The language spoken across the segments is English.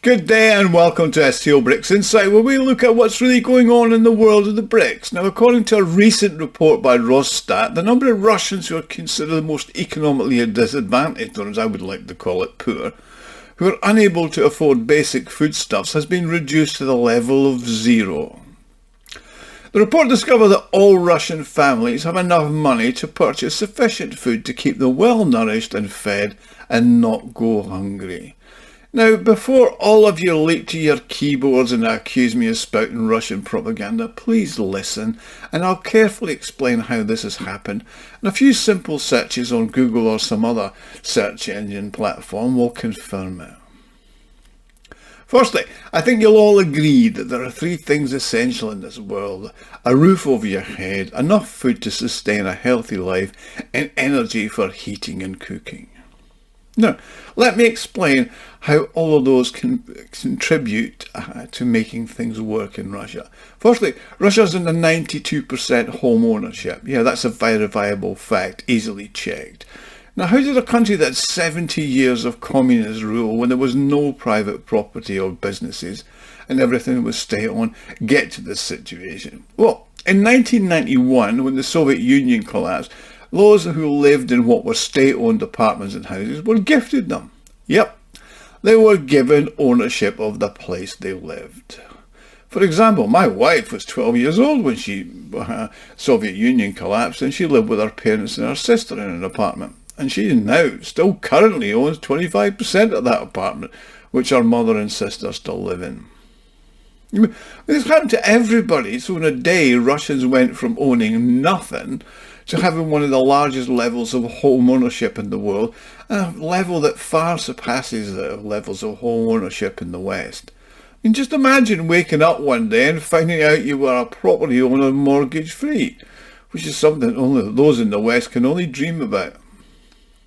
Good day and welcome to SCO BRICS Insight, where we look at what's really going on in the world of the BRICS. Now, according to a recent report by Rodstat, the number of Russians who are considered the most economically disadvantaged, or as I would like to call it, poor, who are unable to afford basic foodstuffs, has been reduced to the level of 0. The report discovered that all Russian families have enough money to purchase sufficient food to keep them well nourished and fed and not go hungry. Now, before all of you leap to your keyboards and accuse me of spouting Russian propaganda, please listen, and I'll carefully explain how this has happened, and a few simple searches on Google or some other search engine platform will confirm it. Firstly, I think you'll all agree that there are 3 things essential in this world: a roof over your head, enough food to sustain a healthy life, and energy for heating and cooking. Now, let me explain how all of those can contribute to making things work in Russia. Firstly, Russia's in the 92% home ownership. Yeah, that's a verifiable fact, easily checked. Now, how did a country that's 70 years of communist rule, when there was no private property or businesses and everything was state-owned, get to this situation? Well, in 1991, when the Soviet Union collapsed, those who lived in what were state-owned apartments and houses were gifted them. Yep, they were given ownership of the place they lived. For example, my wife was 12 years old when Soviet Union collapsed, and she lived with her parents and her sister in an apartment. And she now still currently owns 25% of that apartment, which her mother and sister still live in. This happened to everybody, so in a day Russians went from owning nothing to having one of the largest levels of home ownership in the world, a level that far surpasses the levels of home ownership in the West. I mean, just imagine waking up one day and finding out you were a property owner mortgage-free, which is something only those in the West can only dream about.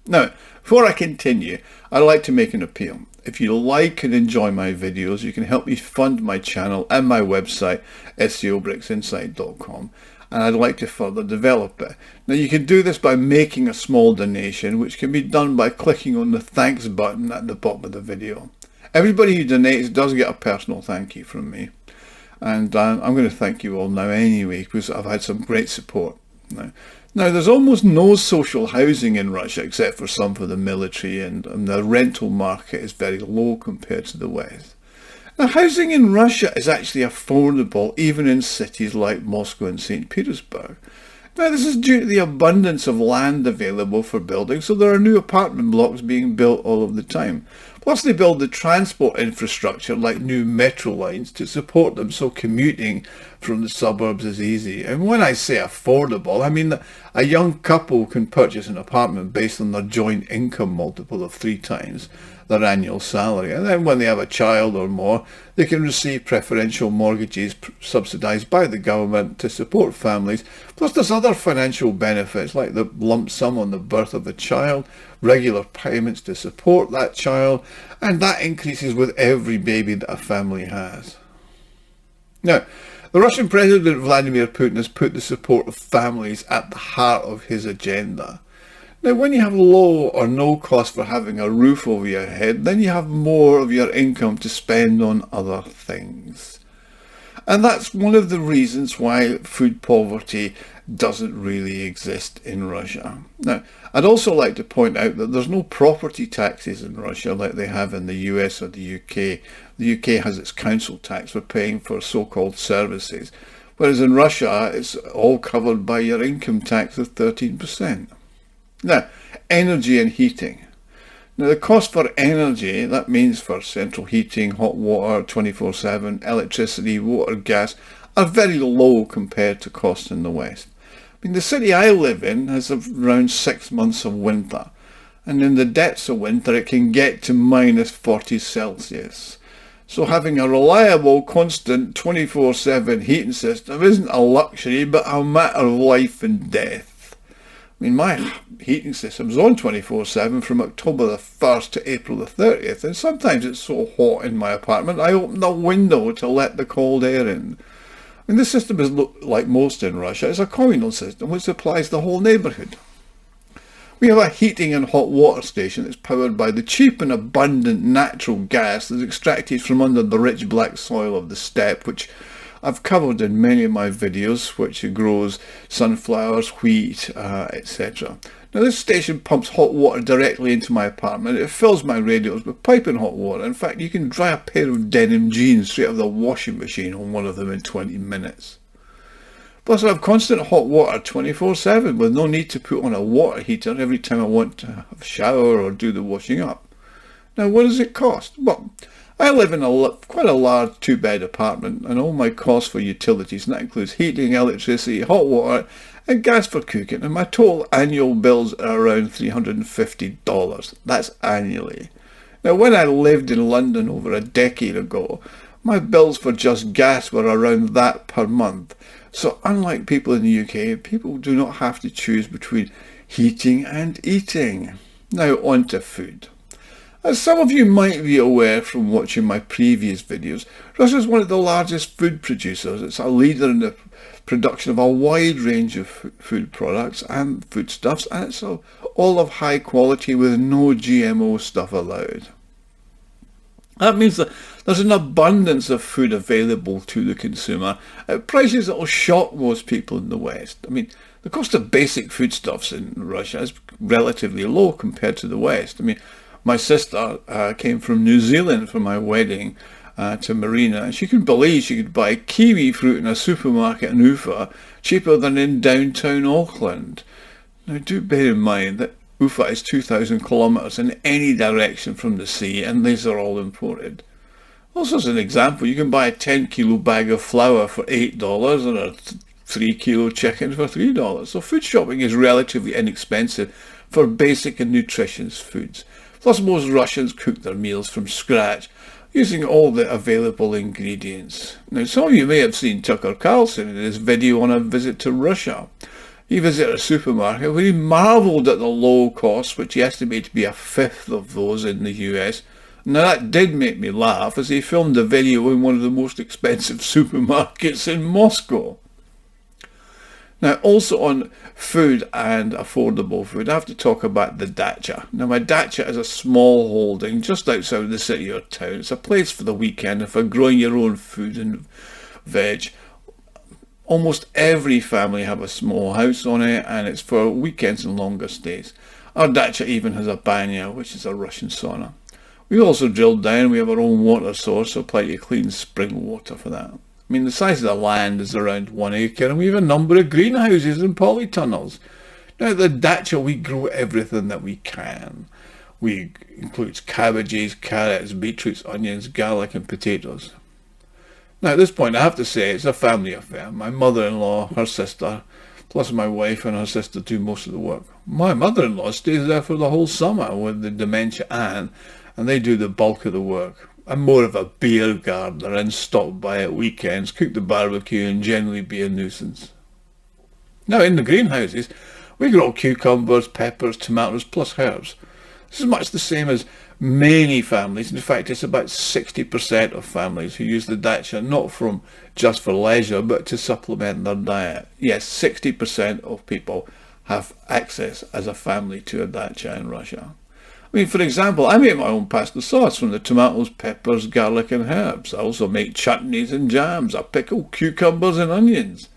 Now, before I continue, I'd like to make an appeal. If you like and enjoy my videos, you can help me fund my channel and my website, SCOBRICSinsight.com. And I'd like to further develop it. Now, you can do this by making a small donation, which can be done by clicking on the thanks button at the bottom of the video. Everybody who donates does get a personal thank you from me, and I'm going to thank you all now anyway, because I've had some great support. Now, there's almost no social housing in Russia except for some for the military, and the rental market is very low compared to the West. Now, housing in Russia is actually affordable even in cities like Moscow and St. Petersburg. Now, this is due to the abundance of land available for building, so there are new apartment blocks being built all of the time. Plus, they build the transport infrastructure like new metro lines to support them, so commuting from the suburbs is easy. And when I say affordable, I mean that a young couple can purchase an apartment based on their joint income multiple of 3 times their annual salary. And then when they have a child or more, they can receive preferential mortgages subsidised by the government to support families. Plus, there's other financial benefits like the lump sum on the birth of a child, regular payments to support that child, and that increases with every baby that a family has. Now, the Russian President Vladimir Putin has put the support of families at the heart of his agenda. Now, when you have low or no cost for having a roof over your head, then you have more of your income to spend on other things. And that's one of the reasons why food poverty doesn't really exist in Russia. Now, I'd also like to point out that there's no property taxes in Russia like they have in the US or the UK. The UK has its council tax for paying for so-called services, whereas in Russia it's all covered by your income tax of 13%. Now, energy and heating. Now, the cost for energy, that means for central heating, hot water, 24/7, electricity, water, gas, are very low compared to costs in the West. I mean, the city I live in has around 6 months of winter, and in the depths of winter it can get to -40°C. So having a reliable, constant 24/7 heating system isn't a luxury, but a matter of life and death. I mean, my heating system's on 24/7 from October the 1st to April the 30th, and sometimes it's so hot in my apartment I open the window to let the cold air in. I mean, this system is like most in Russia. It's a communal system which supplies the whole neighbourhood. We have a heating and hot water station that's powered by the cheap and abundant natural gas that's extracted from under the rich black soil of the steppe, which I've covered in many of my videos, which grows sunflowers, wheat, etc. Now this station pumps hot water directly into my apartment. It fills my radiators with piping hot water. In fact, you can dry a pair of denim jeans straight out of the washing machine on one of them in 20 minutes. Plus I have constant hot water 24/7 with no need to put on a water heater every time I want to have a shower or do the washing up. Now what does it cost? Well, I live in quite a large 2-bed apartment, and all my costs for utilities, and that includes heating, electricity, hot water and gas for cooking, and my total annual bills are around $350. That's annually. Now when I lived in London over a decade ago, my bills for just gas were around that per month. So unlike people in the UK, people do not have to choose between heating and eating. Now on to food. As some of you might be aware from watching my previous videos, Russia is one of the largest food producers. It's a leader in the production of a wide range of food products and foodstuffs, and it's all of high quality with no GMO stuff allowed. That means that there's an abundance of food available to the consumer at prices that will shock most people in the West. I mean, the cost of basic foodstuffs in Russia is relatively low compared to the West. I mean, my sister came from New Zealand for my wedding to Marina, and she couldn't believe she could buy kiwi fruit in a supermarket in Ufa cheaper than in downtown Auckland. Now do bear in mind that Ufa is 2,000 kilometres in any direction from the sea, and these are all imported. Also, as an example, you can buy a 10-kilo bag of flour for $8 and a 3-kilo chicken for $3. So food shopping is relatively inexpensive for basic and nutritious foods. Plus, most Russians cook their meals from scratch, using all the available ingredients. Now, some of you may have seen Tucker Carlson in his video on a visit to Russia. He visited a supermarket where he marvelled at the low costs, which he estimated to be a fifth of those in the US. Now that did make me laugh, as he filmed the video in one of the most expensive supermarkets in Moscow. Now also on food and affordable food, I have to talk about the Dacha. Now my Dacha is a small holding just outside the city or town. It's a place for the weekend and for growing your own food and veg. Almost every family have a small house on it, and it's for weekends and longer stays. Our Dacha even has a banya, which is a Russian sauna. We also drilled down. We have our own water source, so plenty of clean spring water for that. I mean, the size of the land is around 1 acre, and we have a number of greenhouses and polytunnels. Now, at the Dacha, we grow everything that we can. We includes cabbages, carrots, beetroots, onions, garlic, and potatoes. Now at this point I have to say it's a family affair. My mother-in-law, her sister, plus my wife and her sister do most of the work. My mother-in-law stays there for the whole summer with the dementia aunt, and they do the bulk of the work. I'm more of a beer gardener and stop by at weekends, cook the barbecue and generally be a nuisance. Now in the greenhouses we grow cucumbers, peppers, tomatoes plus herbs. This is much the same as many families. In fact, it's about 60% of families who use the Dacha not just for leisure but to supplement their diet. Yes, 60% of people have access as a family to a Dacha in Russia. I mean, for example, I make my own pasta sauce from the tomatoes, peppers, garlic and herbs. I also make chutneys and jams. I pickle cucumbers and onions.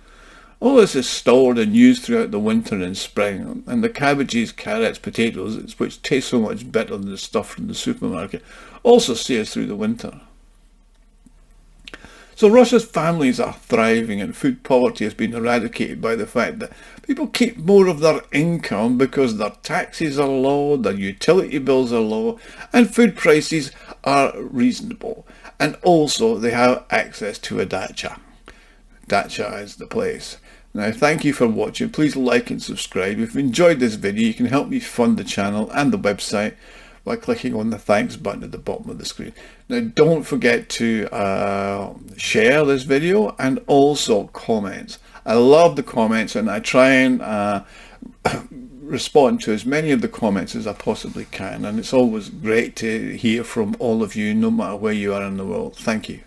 All this is stored and used throughout the winter and spring, and the cabbages, carrots, potatoes, which taste so much better than the stuff from the supermarket, also stays through the winter. So Russia's families are thriving, and food poverty has been eradicated by the fact that people keep more of their income because their taxes are low, their utility bills are low, and food prices are reasonable. And also they have access to a Dacha. Dacha is the place. Now thank you for watching. Please like and subscribe. If you enjoyed this video, you can help me fund the channel and the website by clicking on the thanks button at the bottom of the screen. Now don't forget to share this video and also comment. I love the comments, and I try and respond to as many of the comments as I possibly can, and it's always great to hear from all of you no matter where you are in the world. Thank you.